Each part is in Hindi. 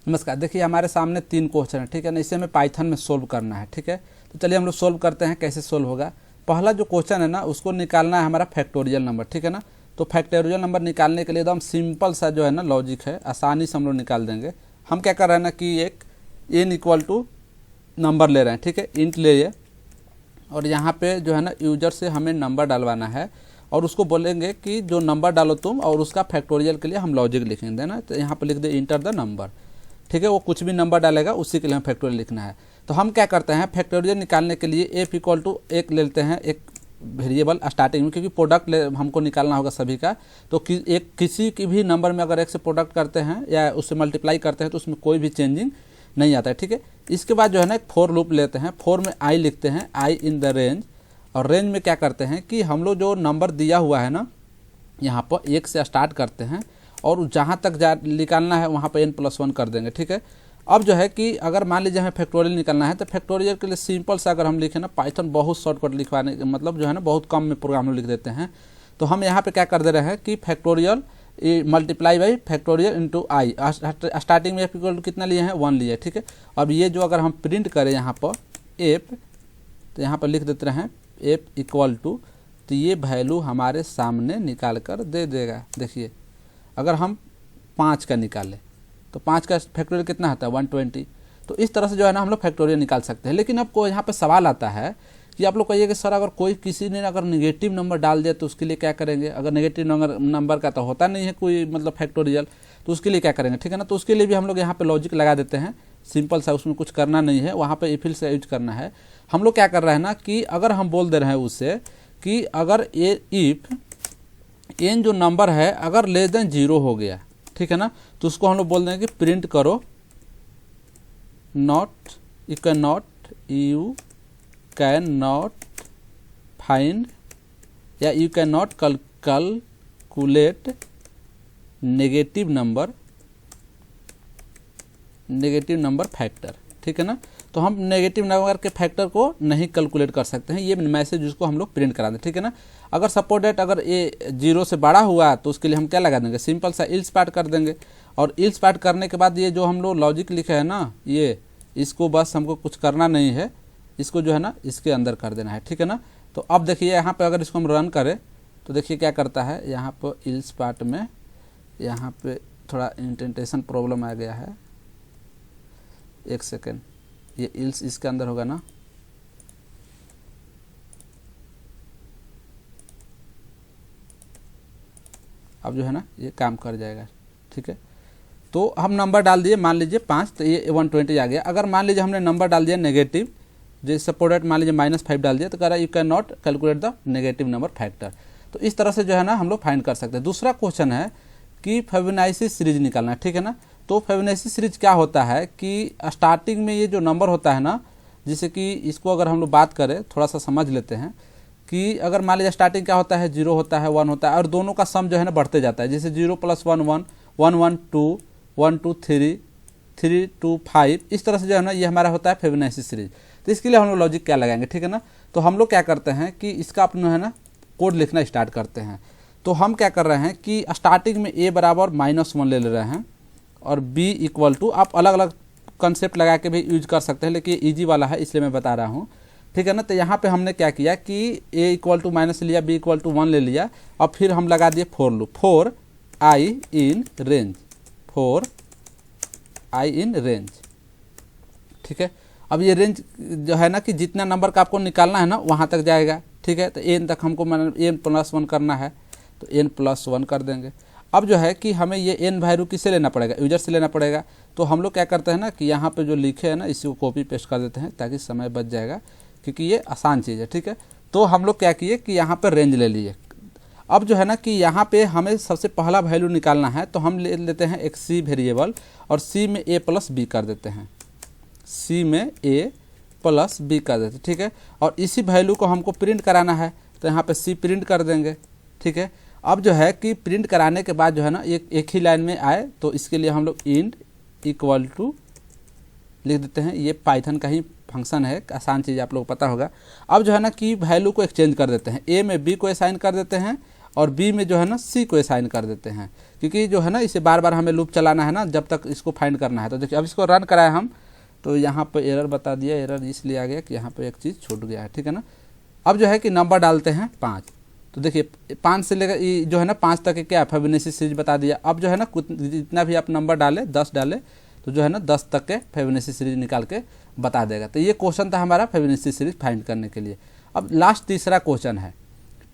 नमस्कार। देखिए हमारे सामने 3 क्वेश्चन है, ठीक है ना। इसे हमें पाइथन में सोल्व करना है, ठीक है। तो चलिए हम लोग सोल्व करते हैं। कैसे सोल्व होगा, पहला जो क्वेश्चन है ना उसको निकालना है हमारा फैक्टोरियल नंबर, ठीक है ना। तो फैक्टोरियल नंबर निकालने के लिए एकदम सिंपल सा जो है ना लॉजिक है, आसानी से हम लोग निकाल देंगे। हम क्या कर रहे हैं ना कि एक n इक्वल टू नंबर ले रहे हैं, ठीक है, इंट ले, और यहाँ पे जो है ना यूजर से हमें नंबर डालवाना है और उसको बोलेंगे कि जो नंबर डालो तुम, और उसका फैक्टोरियल के लिए हम लॉजिक लिखेंगे ना। तो यहाँ पे लिख दे इंटर द नंबर, ठीक है। वो कुछ भी नंबर डालेगा उसी के लिए हम फैक्टोरियल लिखना है। तो हम क्या करते हैं, फैक्टोरियल निकालने के लिए एफ इक्वल टू एक ले लेते हैं, एक वेरिएबल स्टार्टिंग में, क्योंकि प्रोडक्ट हमको निकालना होगा सभी का। तो किसी की भी नंबर में अगर एक से प्रोडक्ट करते हैं या उससे मल्टीप्लाई करते हैं तो उसमें कोई भी चेंजिंग नहीं आता है, ठीक है। इसके बाद जो है ना एक फॉर लूप लेते हैं, फॉर में आई लिखते हैं, आई इन द रेंज। और रेंज में क्या करते हैं कि हम लोग जो नंबर दिया हुआ है ना यहाँ पर 1 से स्टार्ट करते हैं और जहाँ तक निकालना है वहाँ पर n+1 कर देंगे, ठीक है। अब जो है कि अगर मान लीजिए हमें फैक्टोरियल निकालना है तो फैक्टोरियल के लिए सिंपल सा अगर हम लिखें ना, पाइथन बहुत शॉर्टकट लिखवाने मतलब जो है ना बहुत कम में प्रोग्राम लिख देते हैं। तो हम यहाँ पे क्या कर दे रहे हैं कि factorial multiply by factorial into I. Starting में एफ इक्वल टू कितना लिए हैं, 1 लिए, ठीक है। अब ये जो अगर हम प्रिंट करें यहाँ पर एफ, तो यहाँ पर लिख देते हैं एफ इक्वल टू, तो ये वैल्यू हमारे सामने निकाल कर दे देगा। देखिए अगर हम 5 का निकालें तो 5 का फैक्टोरियल कितना आता है, 120। तो इस तरह से जो है ना हम लोग फैक्टोरियल निकाल सकते हैं। लेकिन अब को यहाँ पे सवाल आता है कि आप लोग कहिए कि सर अगर कोई किसी ने अगर नेगेटिव नंबर डाल दिया तो उसके लिए क्या करेंगे। अगर नेगेटिव नंबर का तो होता नहीं है कोई मतलब फैक्टोरियल, तो उसके लिए क्या करेंगे, ठीक है ना। तो उसके लिए भी हम लोग यहाँ पे लॉजिक लगा देते हैं, सिंपल सा, उसमें कुछ करना नहीं है, वहाँ पे इफिल से यूज करना है। हम लोग क्या कर रहे हैं ना कि अगर हम बोल दे रहे हैं उससे कि अगर इफ एन जो नंबर है अगर लेस देन 0 हो गया, ठीक है ना, तो उसको हम लोग बोल देंगे कि प्रिंट करो not, you can not find या you can not calculate negative number factor, ठीक है ना। तो हम नेगेटिव नंबर के फैक्टर को नहीं कैलकुलेट कर सकते हैं, ये मैसेज उसको हम लोग प्रिंट करा दें, ठीक है ना। अगर सपोज डेट अगर ये 0 से बड़ा हुआ तो उसके लिए हम क्या लगा देंगे, सिंपल सा इल्स पार्ट कर देंगे। और इल्स पार्ट करने के बाद ये जो हम लोग लॉजिक लिखे है ना, ये इसको बस हमको कुछ करना नहीं है, इसको जो है ना इसके अंदर कर देना है, ठीक है ना। तो अब देखिए यहाँ पे अगर इसको हम रन करें तो देखिए क्या करता है, यहाँ पर इल्स पार्ट में यहाँ पे थोड़ा इंडेंटेशन प्रॉब्लम आ गया है, 1 सेकेंड, ये इल्स इसके अंदर होगा ना, अब जो है ना ये काम कर जाएगा, ठीक है। तो हम नंबर डाल दिए, मान लीजिए 5, तो ये 120 आ गया। अगर मान लीजिए हमने नंबर डाल दिया नेगेटिव, जैसे सपोर्टेड मान लीजिए -5 डाल दिया, तो कह रहा है you can not calculate the negative number factor. तो इस तरह से जो है ना हम लोग फाइंड कर सकते हैं। दूसरा क्वेश्चन है कि फिबोनाची सीरीज निकालना है, ठीक है ना। तो फिबोनाची सीरीज क्या होता है कि स्टार्टिंग में ये जो नंबर होता है ना, जैसे कि इसको अगर हम लोग बात करें थोड़ा सा समझ लेते हैं कि अगर मान लीजिए स्टार्टिंग क्या होता है, 0 होता है, 1 होता है, और दोनों का सम जो है ना बढ़ते जाता है। जैसे 0 + 1 1, 1 1 2, 1 2 3, 3 2 5, इस तरह से जो है ना ये हमारा होता है फिबोनाची सीरीज। तो इसके लिए हम लोग लॉजिक क्या लगाएंगे, ठीक है ना। तो हम लोग क्या करते हैं कि इसका अपना है ना कोड लिखना स्टार्ट करते हैं। तो हम क्या कर रहे हैं कि स्टार्टिंग में a बराबर -1 ले रहे हैं और b इक्वल टू, आप अलग अलग कंसेप्ट लगा के भी यूज कर सकते हैं, लेकिन ये ईजी वाला है इसलिए मैं बता रहा हूँ, ठीक है ना। तो यहाँ पे हमने क्या किया कि a इक्वल टू माइनस लिया, b इक्वल टू 1 ले लिया, और फिर हम लगा दिए for loop, for I in range, for I in range, ठीक है। अब ये रेंज जो है ना कि जितना नंबर का आपको निकालना है ना वहाँ तक जाएगा, ठीक है। तो n तक हमको n+1 करना है, तो n+1 कर देंगे। अब जो है कि हमें ये n वैल्यू किससे लेना पड़ेगा, यूजर से लेना पड़ेगा। तो हम लोग क्या करते हैं ना कि यहाँ पे जो लिखे हैं ना इसी को कॉपी पेस्ट कर देते हैं ताकि समय बच जाएगा, क्योंकि ये आसान चीज़ है, ठीक है। तो हम लोग क्या किए कि यहाँ पर रेंज ले लिए। अब जो है ना कि यहाँ पे हमें सबसे पहला वैल्यू निकालना है, तो हम ले लेते हैं एक c वेरिएबल और c में a + b कर देते हैं, c में a + b कर देते हैं, ठीक है। और इसी वैल्यू को हमको प्रिंट कराना है, तो यहाँ पे c प्रिंट कर देंगे, ठीक है। अब जो है कि प्रिंट कराने के बाद जो है ना एक ही लाइन में आए, तो इसके लिए हम लोग इंट इक्वल टू लिख देते हैं। ये पाइथन का ही फंक्शन है, आसान चीज़ आप लोग पता होगा। अब जो है ना कि वैल्यू को एक्सचेंज कर देते हैं, a में b को असाइन कर देते हैं और बी में जो है ना सी को असाइन कर देते हैं, क्योंकि जो है ना इसे बार बार हमें लूप चलाना है ना जब तक इसको फाइंड करना है। तो देखिए अब इसको रन कराए हम तो यहाँ पे एरर बता दिया, एरर इसलिए आ गया कि यहाँ पे एक चीज़ छूट गया है, ठीक है ना। अब जो है कि नंबर डालते हैं 5, तो देखिए 5 से लेकर जो है ना 5 तक क्या फिबोनाची सीरीज बता दिया। अब जो है ना जितना भी आप नंबर डाले 10 डाले तो जो है ना 10 तक के फिबोनाची सीरीज निकाल के बता देगा। तो ये क्वेश्चन था हमारा फिबोनाची सीरीज फाइंड करने के लिए। अब लास्ट तीसरा क्वेश्चन है,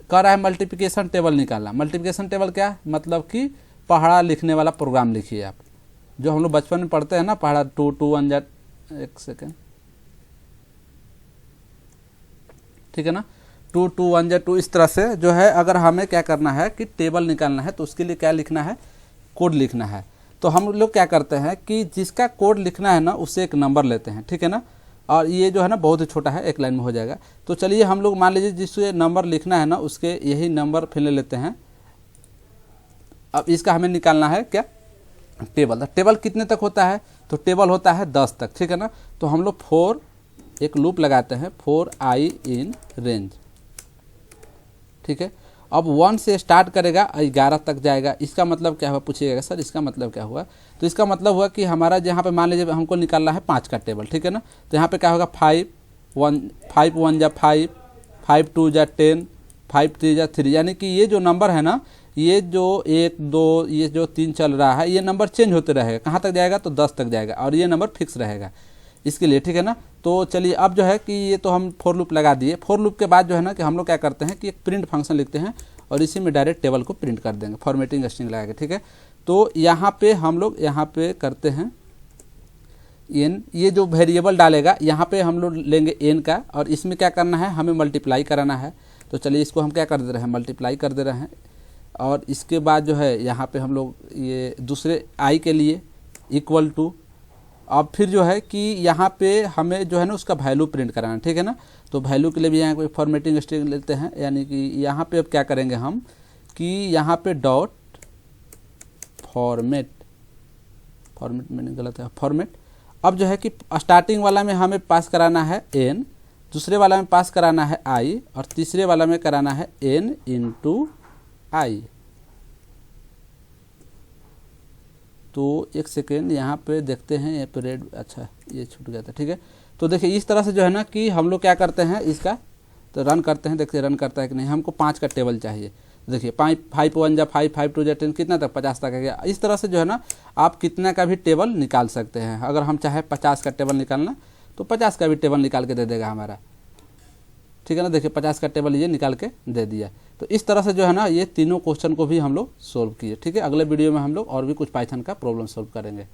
कह रहा है मल्टीप्लिकेशन टेबल निकालना। मल्टीप्लिकेशन टेबल क्या मतलब कि पहाड़ा लिखने वाला प्रोग्राम लिखिए आप, जो हम लोग बचपन में पढ़ते हैं ना, पहाड़ा 2 2 1 जा, एक सेकेंड, ठीक है ना, 2 2 1 जा 2, इस तरह से जो है अगर हमें क्या करना है कि टेबल निकालना है तो उसके लिए क्या लिखना है, कोड लिखना है। तो हम लोग क्या करते हैं कि जिसका कोड लिखना है ना उससे एक नंबर लेते हैं, ठीक है ना, और ये जो है ना बहुत ही छोटा है, एक लाइन में हो जाएगा। तो चलिए हम लोग मान लीजिए जिससे नंबर लिखना है ना उसके यही नंबर फिर ले लेते हैं। अब इसका हमें निकालना है क्या, टेबल। तो टेबल कितने तक होता है, तो टेबल होता है 10 तक, ठीक है ना। तो हम लोग 4 एक लूप लगाते हैं, 4i इन रेंज, ठीक है। अब 1 से स्टार्ट करेगा 11 तक जाएगा। इसका मतलब क्या हुआ, पूछिएगा सर इसका मतलब क्या हुआ। तो इसका मतलब हुआ कि हमारा यहाँ पे मान लीजिए हमको निकालना है 5 का टेबल, ठीक है ना। तो यहाँ पे क्या होगा 5 1 जा 5, 5 2 जा 10, 5 3 जा 3, यानी कि ये जो नंबर है ना, ये जो 1 2 ये जो 3 चल रहा है, ये नंबर चेंज होते रहेगा। कहाँ तक जाएगा, तो 10 तक जाएगा और ये नंबर फिक्स रहेगा इसके लिए, ठीक है ना। तो चलिए अब जो है कि ये तो हम फॉर लूप लगा दिए। फॉर लूप के बाद जो है ना कि हम लोग क्या करते हैं कि एक प्रिंट फंक्शन लिखते हैं और इसी में डायरेक्ट टेबल को प्रिंट कर देंगे, फॉर्मेटिंग स्ट्रिंग लगा के, ठीक है। तो यहाँ पे हम लोग यहाँ पे करते हैं एन, ये जो वेरिएबल डालेगा यहाँ पे हम लोग लेंगे एन का, और इसमें क्या करना है, हमें मल्टीप्लाई कराना है। तो चलिए इसको हम क्या कर दे रहे हैं, मल्टीप्लाई कर दे रहे हैं। और इसके बाद जो है यहाँ पे हम लोग ये दूसरे आई के लिए इक्वल टू, अब फिर जो है कि यहाँ पे हमें जो है ना उसका वैल्यू प्रिंट कराना, ठीक है ना। तो वैल्यू के लिए भी यहाँ कोई फॉर्मेटिंग स्ट्रिंग लेते हैं, यानी कि यहाँ पे अब क्या करेंगे हम कि यहाँ पे डॉट फॉर्मेट मैंने गलत है, फॉर्मेट। अब जो है कि स्टार्टिंग वाला में हमें पास कराना है एन, दूसरे वाला में पास कराना है आई, और तीसरे वाला में कराना है एन इंटू आई। तो एक सेकेंड यहाँ पे देखते हैं, यहाँ पे रेड, अच्छा ये छूट गया था, ठीक है। तो देखिए इस तरह से जो है ना कि हम लोग क्या करते हैं इसका, तो रन करते हैं, देखते हैं रन करता है कि नहीं। हमको 5 का टेबल चाहिए। देखिए 5 1 जा 5, 5 2 जा 10, कितना तक 50 तक आ गया। इस तरह से जो है ना आप कितना का भी टेबल निकाल सकते हैं। अगर हम चाहे 50 का टेबल निकालना तो 50 का भी टेबल निकाल के दे देगा हमारा, ठीक है ना। देखिए 50 का टेबल ये निकाल के दे दिया। तो इस तरह से जो है ना ये तीनों क्वेश्चन को भी हम लोग सोल्व किए, ठीक है। अगले वीडियो में हम लोग और भी कुछ पाइथन का प्रॉब्लम सोल्व करेंगे।